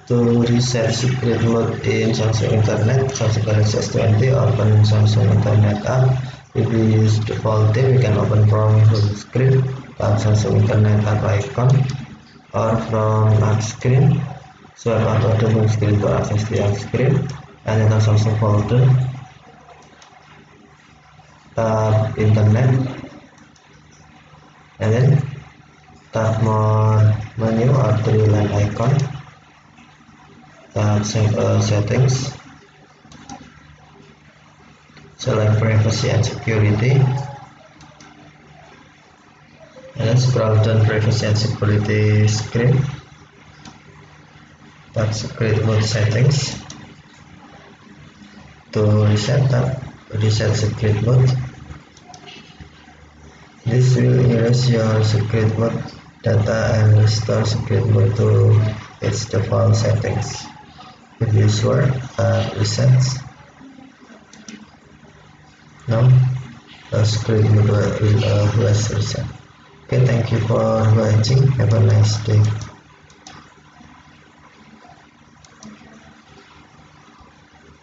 To reset secret mode in Samsung Internet, Samsung Galaxy S20, open Samsung Internet app. If we use default theme, we can open from home screen, tap Samsung Internet app icon, or from app screen, swipe up to the home screen to access the app screen, and then Samsung folder, tap Internet, and then tap more menu or three line icon, tap settings, select privacy and security, and then scroll down privacy and security screen, tap secret mode settings. To reset, tap reset secret mode. This will erase your secret mode data and restore secret mode to its default settings. If you sure, reset. Now the secret mode will reset. Okay, thank you for watching. Have a nice day.